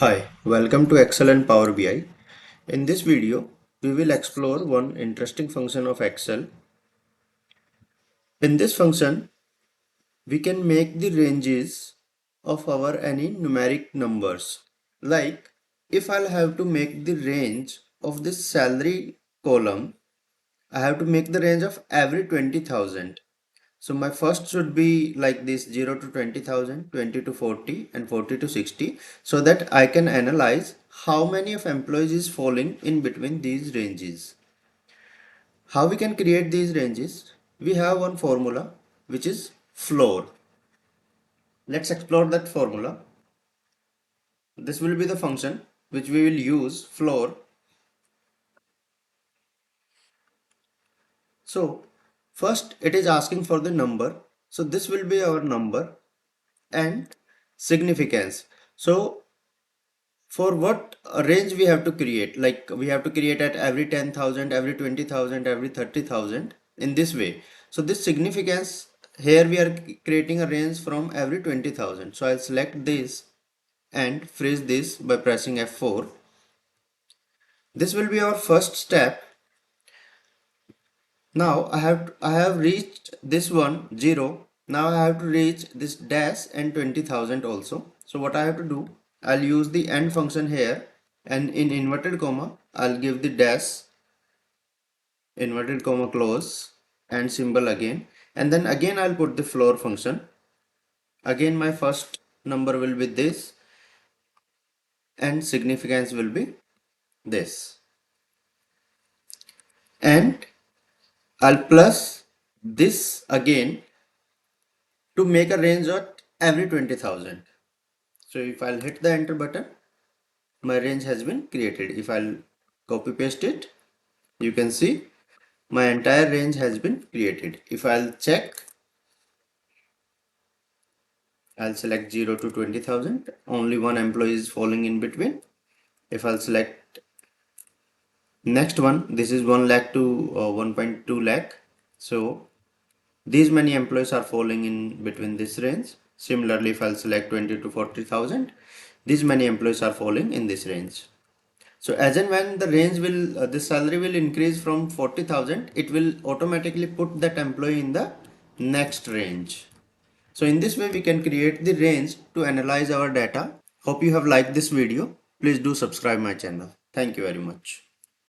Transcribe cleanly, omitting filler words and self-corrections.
Hi, welcome to Excel and Power BI. In this video, we will explore one interesting function of Excel. In this function, we can make the ranges of our any numeric numbers. Like, if I'll have to make the range of this salary column, I have to make the range of every 20,000. So my first should be like this 0 to 20,000, 20 to 40 and 40 to 60 so that I can analyze how many of employees is falling in between these ranges. How we can create these ranges? We have one formula which is floor. Let's explore that formula. This will be the function which we will use floor. So first it is asking for the number. So this will be our number and significance. So for what range we have to create, like we have to create at every 10,000, every 20,000, every 30,000 in this way. So this significance, here we are creating a range from every 20,000. So I'll select this and freeze this by pressing F4. This will be our first step. Now I have reached this one 0. Now I have to reach this dash and 20,000 also. So what I have to do, I'll use the AND function here, and in inverted comma I'll give the dash, inverted comma close, and symbol again, and then again I'll put the floor function. Again my first number will be this and significance will be this, and I'll plus this again to make a range of every 20,000. So if I'll hit the enter button, my range has been created. If I'll copy paste it, you can see my entire range has been created. If I'll check, I'll select 0 to 20,000. Only one employee is falling in between. If I'll select next one, this is 1 lakh to 1.2 lakh. So these many employees are falling in between this range. Similarly, if I'll select 20 to 40,000, these many employees are falling in this range. So as and when the range will, the salary will increase from 40,000, it will automatically put that employee in the next range. So in this way we can create the range to analyze our data. Hope you have liked this video. Please do subscribe my channel. Thank you very much.